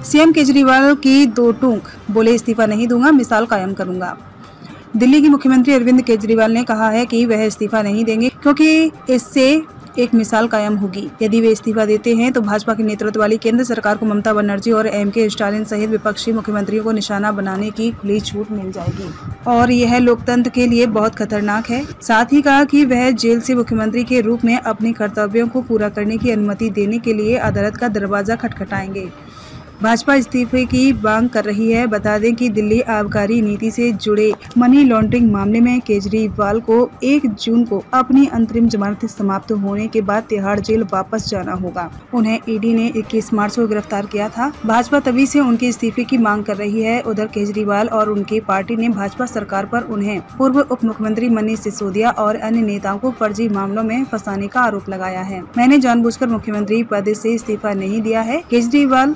CM Kejriwal की दो टूक, बोले इस्तीफा नहीं दूंगा, मिसाल कायम करूंगा। दिल्ली के मुख्यमंत्री अरविंद केजरीवाल ने कहा है कि वह इस्तीफा नहीं देंगे क्योंकि इससे एक मिसाल कायम होगी। यदि वे इस्तीफा देते हैं तो भाजपा के नेतृत्व वाली केंद्र सरकार को ममता बनर्जी और एमके स्टालिन सहित विपक्षी मुख्यमंत्रियों को निशाना बनाने की खुली छूट मिल जाएगी और यह लोकतंत्र के लिए बहुत खतरनाक है। साथ ही कहा कि वह जेल से मुख्यमंत्री के रूप में अपने कर्तव्यों को पूरा करने की अनुमति देने के लिए अदालत का दरवाजा खटखटाएंगे। भाजपा इस्तीफे की मांग कर रही है। बता दें कि दिल्ली आबकारी नीति से जुड़े मनी लॉन्ड्रिंग मामले में केजरीवाल को 1 जून को अपनी अंतरिम जमानत समाप्त होने के बाद तिहाड़ जेल वापस जाना होगा। उन्हें ईडी ने 21 मार्च को गिरफ्तार किया था। भाजपा तभी से उनके इस्तीफे की मांग कर रही है। उधर केजरीवाल और उनकी पार्टी ने भाजपा सरकार पर उन्हें पूर्व उप मुख्यमंत्री मनीष सिसोदिया और अन्य नेताओं को फर्जी मामलों में फंसाने का आरोप लगाया है। मैंने जानबूझकर मुख्यमंत्री पद से इस्तीफा नहीं दिया है। केजरीवाल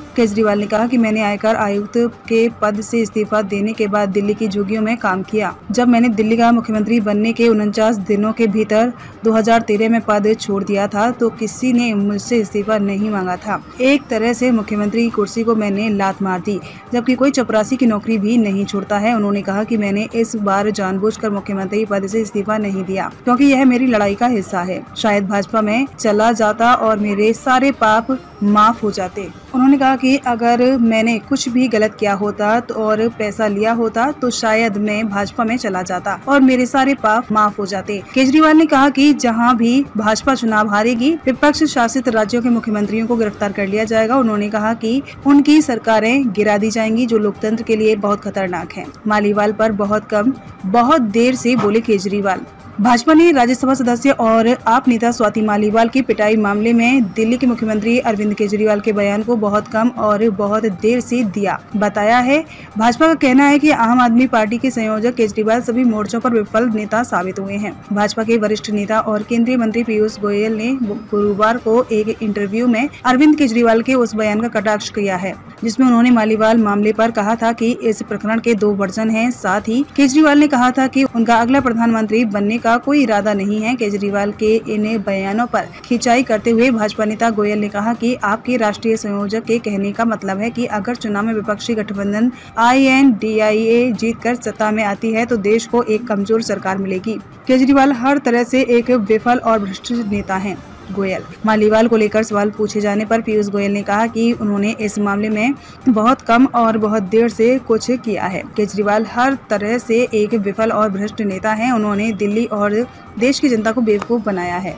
ने कहा कि मैंने आयकर आयुक्त के पद से इस्तीफा देने के बाद दिल्ली की झुग्गियों में काम किया। जब मैंने दिल्ली का मुख्यमंत्री बनने के 49 दिनों के भीतर 2013 में पद छोड़ दिया था तो किसी ने मुझसे इस्तीफा नहीं मांगा था। एक तरह से मुख्यमंत्री की कुर्सी को मैंने लात मार दी, जबकि कोई चपरासी की नौकरी भी नहीं छोड़ता है। उन्होंने कहा कि मैंने इस बार जानबूझकर मुख्यमंत्री पद से इस्तीफा नहीं दिया क्योंकि यह मेरी लड़ाई का हिस्सा है। शायद भाजपा में चला जाता और मेरे सारे पाप माफ हो जाते। उन्होंने कहा कि अगर मैंने कुछ भी गलत किया होता और पैसा लिया होता तो शायद मैं भाजपा में चला जाता और मेरे सारे पाप माफ हो जाते। केजरीवाल ने कहा कि जहां भी भाजपा चुनाव हारेगी, विपक्ष शासित राज्यों के मुख्यमंत्रियों को गिरफ्तार कर लिया जाएगा। उन्होंने कहा कि उनकी सरकारें गिरा दी जाएंगी जो लोकतंत्र के लिए बहुत खतरनाक है। मालीवाल पर बहुत देर से बोले केजरीवाल। भाजपा ने राज्यसभा सदस्य और आप नेता स्वाति मालीवाल की पिटाई मामले में दिल्ली के मुख्यमंत्री अरविंद केजरीवाल के बयान को बहुत कम और बहुत देर से बताया है। भाजपा का कहना है कि आम आदमी पार्टी के संयोजक केजरीवाल सभी मोर्चों पर विफल नेता साबित हुए हैं। भाजपा के वरिष्ठ नेता और केंद्रीय मंत्री पीयूष गोयल ने गुरुवार को एक इंटरव्यू में अरविंद केजरीवाल के उस बयान का कटाक्ष किया है जिसमें उन्होंने मालीवाल मामले पर कहा था कि इस प्रकरण के 2 वर्जन हैं। साथ ही केजरीवाल ने कहा था कि उनका अगला प्रधानमंत्री बनने का कोई इरादा नहीं है। केजरीवाल के इन बयानों पर खिंचाई करते हुए भाजपा नेता गोयल ने कहा कि आपके राष्ट्रीय संयोजक के कहने का मतलब है कि अगर चुनाव में विपक्षी गठबंधन INDIA जीतकर सत्ता में आती है तो देश को एक कमजोर सरकार मिलेगी। केजरीवाल हर तरह से एक विफल और भ्रष्ट नेता हैं। गोयल मालीवाल को लेकर सवाल पूछे जाने पर पीयूष गोयल ने कहा कि उन्होंने इस मामले में बहुत कम और बहुत देर से कुछ किया है। केजरीवाल हर तरह से एक विफल और भ्रष्ट नेता हैं। उन्होंने दिल्ली और देश की जनता को बेवकूफ बनाया है।